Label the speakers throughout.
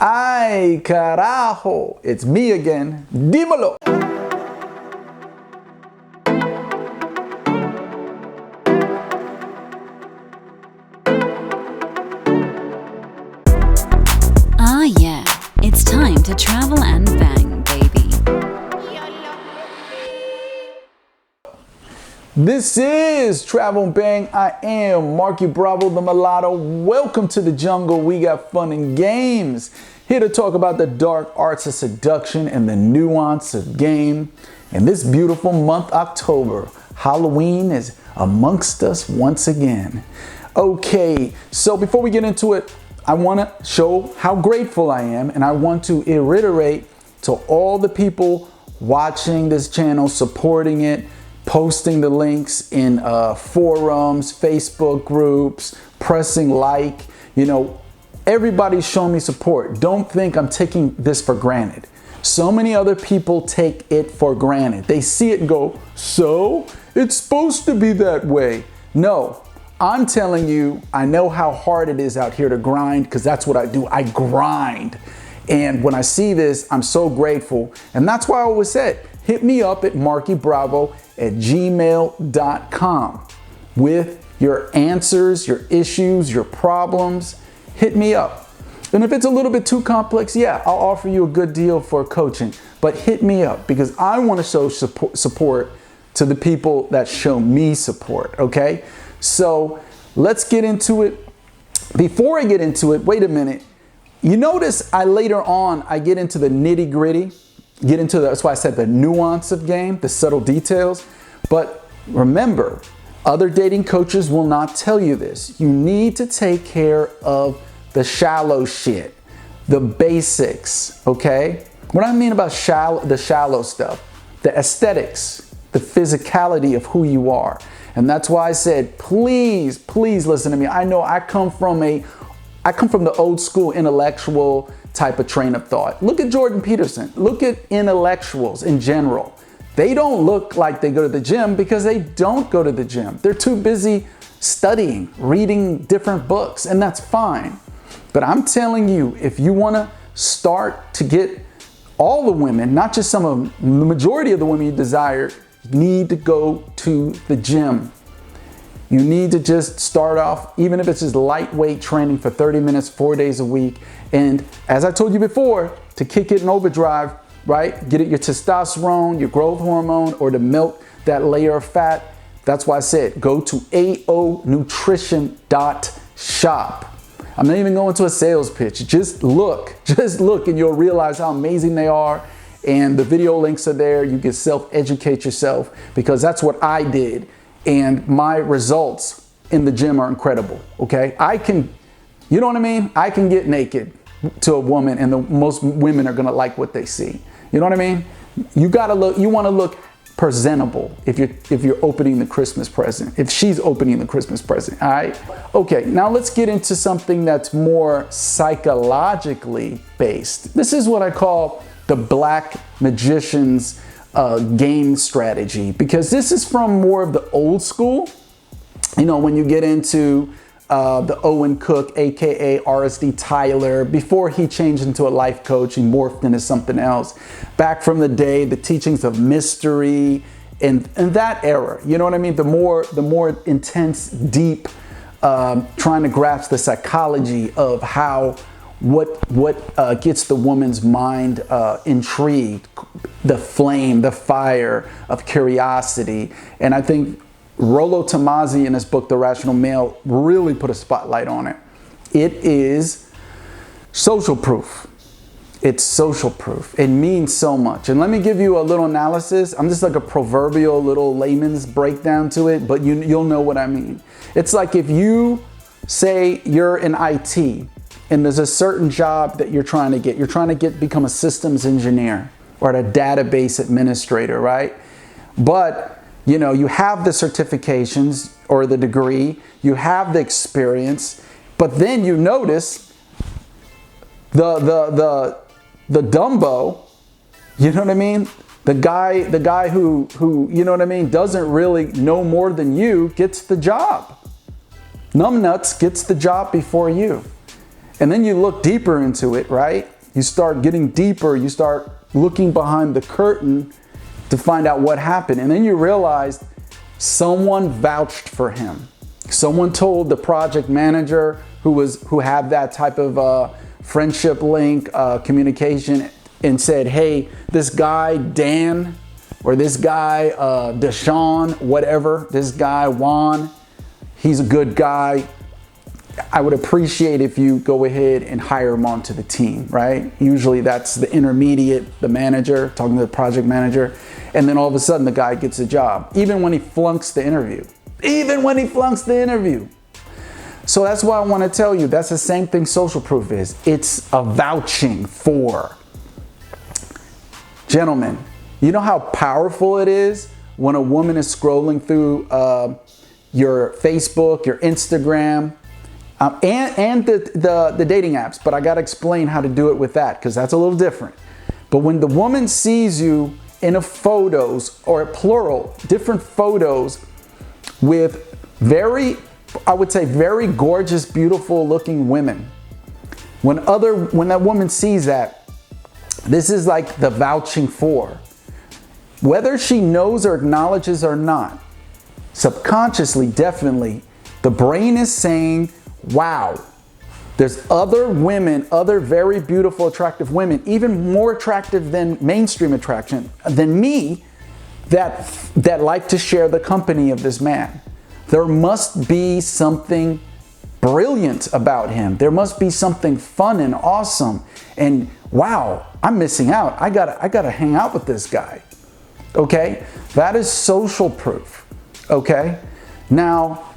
Speaker 1: Ay, carajo, it's me again. Dímelo.
Speaker 2: Ah, yeah, it's time to travel and bang, baby.
Speaker 1: This is Travel and Bang. I am Marky Bravo, the mulatto. Welcome to the jungle. We got fun and games. Here to talk about the dark arts of seduction and the nuance of game. In this beautiful month, October, Halloween is amongst us once again. Okay, so before we get into it, I want to show how grateful I am, and I want to reiterate to all the people watching this channel, supporting it, posting the links in forums, Facebook groups, pressing like, everybody's showing me support. Don't think I'm taking this for granted. So many other people take it for granted. They see it and go, so it's supposed to be that way. No, I'm telling you, I know how hard it is out here to grind, because that's what I do. I grind. And when I see this, I'm so grateful. And that's why I always said, hit me up at markybravo@gmail.com with your answers, your issues, your problems. Hit me up. And if it's a little bit too complex, yeah, I'll offer you a good deal for coaching. But hit me up, because I want to show support to the people that show me support, okay? So let's get into it. Before I get into it, wait a minute. You notice later on, I get into the nitty gritty, that's why I said the nuance of game, the subtle details. But remember, other dating coaches will not tell you this. You need to take care of the shallow shit, the basics, okay? What I mean about the shallow stuff, the aesthetics, the physicality of who you are. And that's why I said, please, please listen to me. I know I come from the old school intellectual type of train of thought. Look at Jordan Peterson. Look at intellectuals in general. They don't look like they go to the gym because they don't go to the gym. They're too busy studying, reading different books, and that's fine. But I'm telling you, if you want to start to get all the women, not just some of them, the majority of the women you desire, you need to go to the gym. You need to just start off, even if it's just lightweight training for 30 minutes, 4 days a week. And as I told you before, to kick it in overdrive, right? Get it your testosterone, your growth hormone, or to melt that layer of fat. That's why I said, go to aonutrition.shop. I'm not even going to a sales pitch. Just look, and you'll realize how amazing they are. And the video links are there. You can self-educate yourself, because that's what I did. And my results in the gym are incredible, okay? You know what I mean? I can get naked to a woman, and most women are gonna like what they see. You know what I mean? You wanna look presentable if you're opening the Christmas present, if she's opening the Christmas present, all right? Okay, now let's get into something that's more psychologically based. This is what I call the black magician's game strategy, because this is from more of the old school. When you get into the Owen Cook, aka RSD Tyler, before he changed into a life coach, he morphed into something else. Back from the day, the teachings of mystery and that era, you know what I mean? The more intense, deep, trying to grasp the psychology of what gets the woman's mind intrigued, the flame, the fire of curiosity. And I think Rollo Tomasi in his book, The Rational Male, really put a spotlight on it. It is social proof. It's social proof. It means so much. And let me give you a little analysis. I'm just like a proverbial little layman's breakdown to it, but you'll know what I mean. It's like if you say you're in IT, and there's a certain job that you're trying to get. You're trying to become a systems engineer or a database administrator, right? But, you have the certifications or the degree, you have the experience, but then you notice the Dumbo, you know what I mean? The guy who, you know what I mean, doesn't really know more than you gets the job. Numbnuts gets the job before you. And then you look deeper into it, right? You start getting deeper. You start looking behind the curtain to find out what happened. And then you realize someone vouched for him. Someone told the project manager who had that type of friendship link, communication, and said, hey, this guy, Dan, or this guy, Deshaun, whatever, this guy, Juan, he's a good guy. I would appreciate if you go ahead and hire him onto the team, right? Usually that's the intermediate, the manager, talking to the project manager. And then all of a sudden the guy gets a job, even when he flunks the interview. Even when he flunks the interview. So that's why I want to tell you, that's the same thing social proof is. It's a vouching for. Gentlemen, you know how powerful it is when a woman is scrolling through your Facebook, your Instagram, and the dating apps. But I got to explain how to do it with that because that's a little different. But when the woman sees you in a photos, or plural, different photos with very, I would say, very gorgeous, beautiful looking women. When that woman sees that, this is like the vouching for. Whether she knows or acknowledges or not, subconsciously, definitely, the brain is saying, wow, there's other women, other very beautiful, attractive women, even more attractive than mainstream attraction, than me, that like to share the company of this man. There must be something brilliant about him. There must be something fun and awesome. And wow, I'm missing out. I gotta hang out with this guy. Okay? That is social proof. Okay? Now,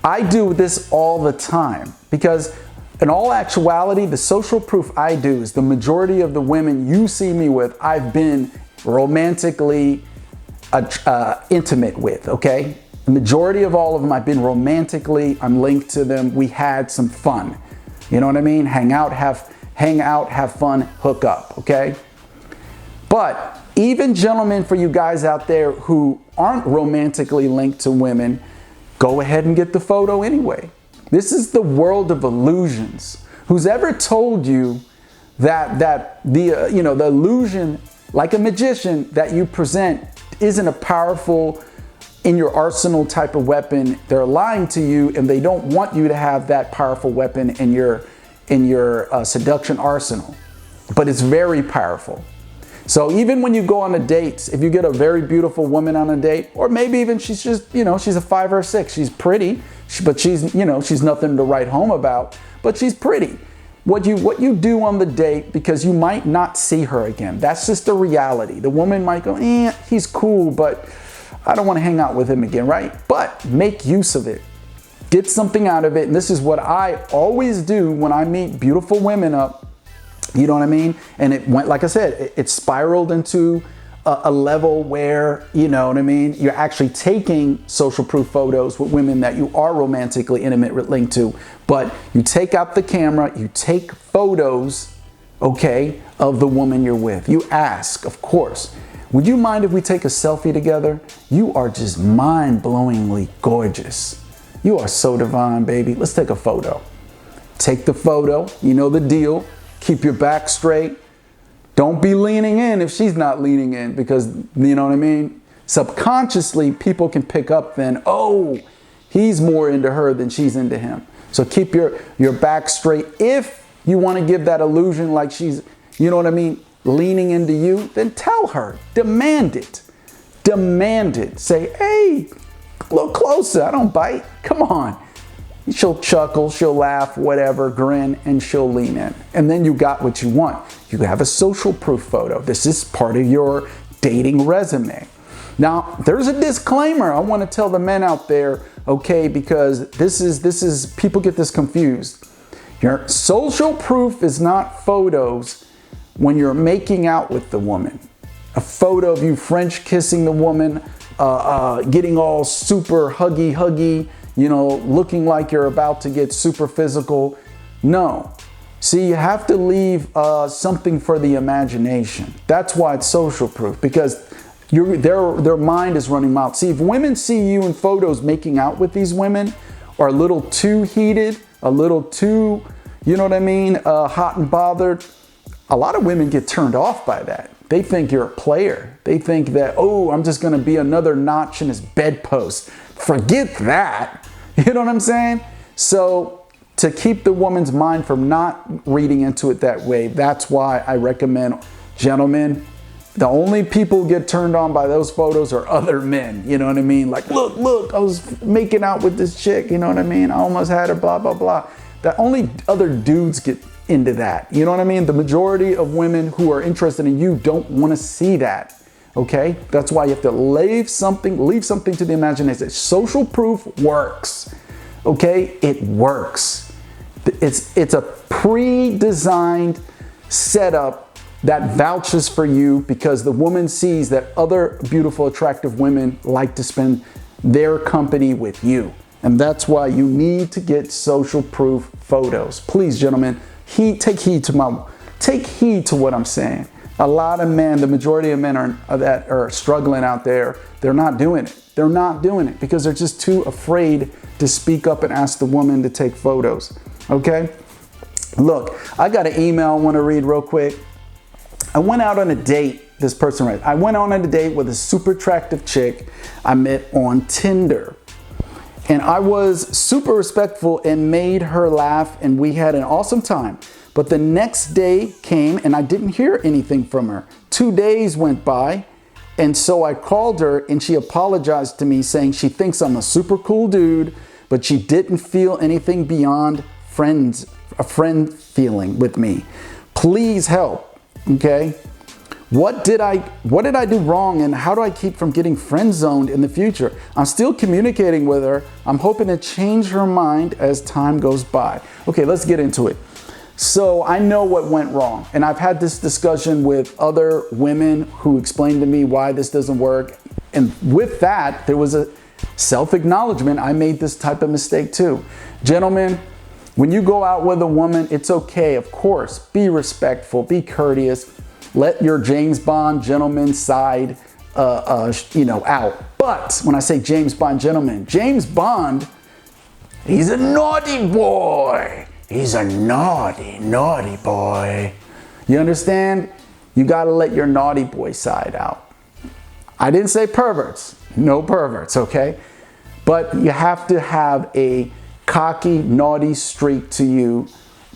Speaker 1: I do this all the time because in all actuality, the social proof I do is the majority of the women you see me with, I've been romantically intimate with, okay? The majority of all of them, I've been romantically, I'm linked to them. We had some fun. You know what I mean? Hang out, have fun, hook up, okay? But even gentlemen, for you guys out there who aren't romantically linked to women, go ahead and get the photo anyway. This is the world of illusions. Who's ever told you that the illusion, like a magician, that you present isn't a powerful, in your arsenal type of weapon? They're lying to you, and they don't want you to have that powerful weapon in your seduction arsenal. But it's very powerful. So even when you go on a date, if you get a very beautiful woman on a date, or maybe even she's just, she's a 5 or a 6, she's pretty, but she's nothing to write home about, but she's pretty. What you do on the date, because you might not see her again. That's just the reality. The woman might go, he's cool, but I don't want to hang out with him again, right? But make use of it. Get something out of it. And this is what I always do when I meet beautiful women up. You know what I mean? And it went, like I said, it spiraled into a level where, you know what I mean, you're actually taking social proof photos with women that you are romantically intimate linked to. But you take out the camera, you take photos, okay, of the woman you're with. You ask, of course, would you mind if we take a selfie together? You are just mind-blowingly gorgeous. You are so divine, baby. Let's take a photo. Take the photo. You know the deal. Keep your back straight. Don't be leaning in if she's not leaning in, because, you know what I mean? Subconsciously, people can pick up then, oh, he's more into her than she's into him. So keep your back straight. If you want to give that illusion like she's, you know what I mean, leaning into you, then tell her. Demand it. Demand it. Say, hey, a little closer. I don't bite. Come on. She'll chuckle, she'll laugh, whatever, grin, and she'll lean in. And then you got what you want. You have a social proof photo. This is part of your dating resume. Now, there's a disclaimer I want to tell the men out there, okay, because this is people get this confused. Your social proof is not photos when you're making out with the woman. A photo of you French kissing the woman, getting all super huggy, looking like you're about to get super physical. No. See, you have to leave something for the imagination. That's why it's social proof, because their mind is running wild. See, if women see you in photos making out with these women, or a little too heated, a little too, you know what I mean, hot and bothered, a lot of women get turned off by that. They think you're a player. They think that, oh, I'm just going to be another notch in his bedpost. Forget that. You know what I'm saying? So to keep the woman's mind from not reading into it that way, that's why I recommend, gentlemen, the only people who get turned on by those photos are other men. You know what I mean? Like, look, I was making out with this chick. You know what I mean? I almost had her, blah, blah, blah. The only other dudes get into that. You know what I mean? The majority of women who are interested in you don't want to see that. Okay? That's why you have to leave something to the imagination. Social proof works. Okay? It works. It's a pre-designed setup that vouches for you, because the woman sees that other beautiful, attractive women like to spend their company with you. And that's why you need to get social proof photos. Please, gentlemen, take heed to what I'm saying. A lot of men, the majority of men that are struggling out there, they're not doing it. They're not doing it because they're just too afraid to speak up and ask the woman to take photos. Okay? Look, I got an email I want to read real quick. I went out on a date. This person writes, I went on a date with a super attractive chick I met on Tinder. And I was super respectful and made her laugh, and we had an awesome time. But the next day came and I didn't hear anything from her. 2 days went by, and so I called her and she apologized to me, saying she thinks I'm a super cool dude, but she didn't feel anything beyond a friend feeling with me. Please help, okay? What did I do wrong, and how do I keep from getting friend zoned in the future? I'm still communicating with her. I'm hoping to change her mind as time goes by. Okay, let's get into it. So I know what went wrong, and I've had this discussion with other women who explained to me why this doesn't work. And with that, there was a self-acknowledgement. I made this type of mistake too. Gentlemen, when you go out with a woman, it's okay, of course, be respectful, be courteous. Let your James Bond gentleman side, out. But when I say James Bond gentleman, James Bond, he's a naughty boy. He's a naughty boy. You understand? You got to let your naughty boy side out. I didn't say perverts. No perverts, okay? But you have to have a cocky, naughty streak to you.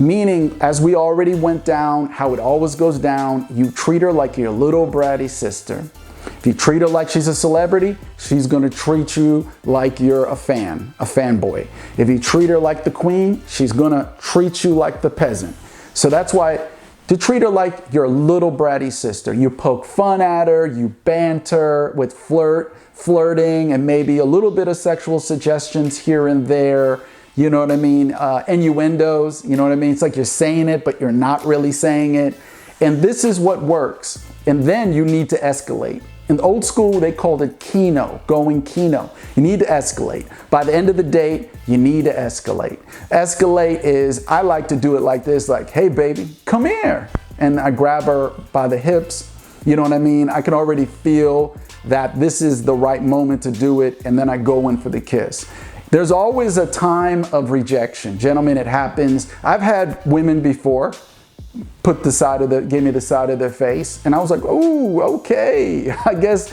Speaker 1: Meaning, as we already went down, how it always goes down, you treat her like your little bratty sister. If you treat her like she's a celebrity, she's going to treat you like you're a fanboy. If you treat her like the queen, she's going to treat you like the peasant. So that's why, to treat her like your little bratty sister, you poke fun at her, you banter with flirting, and maybe a little bit of sexual suggestions here and there. You know what I mean? Innuendos, you know what I mean? It's like you're saying it, but you're not really saying it. And this is what works. And then you need to escalate. In the old school, they called it going kino. You need to escalate. By the end of the date, you need to escalate. Escalate is, I like to do it like this, like, hey baby, come here. And I grab her by the hips. You know what I mean? I can already feel that this is the right moment to do it. And then I go in for the kiss. There's always a time of rejection. Gentlemen, it happens. I've had women before give me the side of their face. And I was like, oh, okay. I guess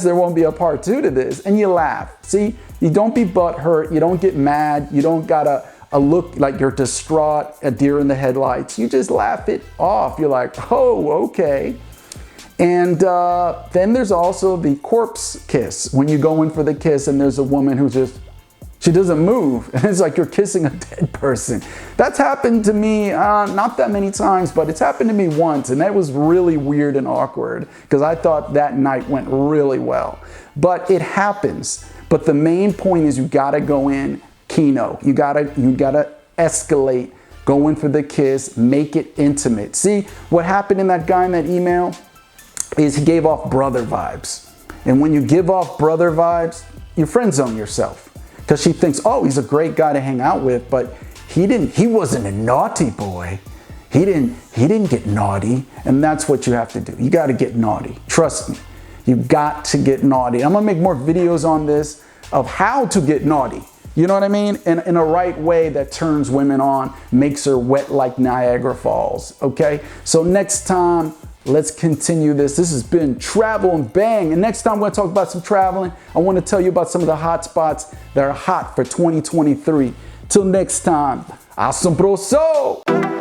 Speaker 1: there won't be a part 2 to this. And you laugh. See, you don't be butthurt. You don't get mad. You don't got a look like you're distraught, a deer in the headlights. You just laugh it off. You're like, oh, okay. And then there's also the corpse kiss. When you go in for the kiss and there's a woman who she doesn't move. And it's like you're kissing a dead person. That's happened to me, not that many times, but it's happened to me once. And that was really weird and awkward because I thought that night went really well. But it happens. But the main point is you gotta go in kino. You gotta escalate, go in for the kiss, make it intimate. See, what happened in that guy in that email is he gave off brother vibes. And when you give off brother vibes, you friend zone yourself. Because she thinks, oh, he's a great guy to hang out with, but he wasn't a naughty boy. He didn't get naughty. And that's what you have to do. You got to get naughty. Trust me. You got to get naughty. I'm going to make more videos on this of how to get naughty. You know what I mean? In a right way that turns women on, makes her wet like Niagara Falls, okay? So next time, let's continue this. This has been Travel and Bang. And next time we're gonna talk about some traveling. I wanna tell you about some of the hot spots that are hot for 2023. Till next time, asombroso!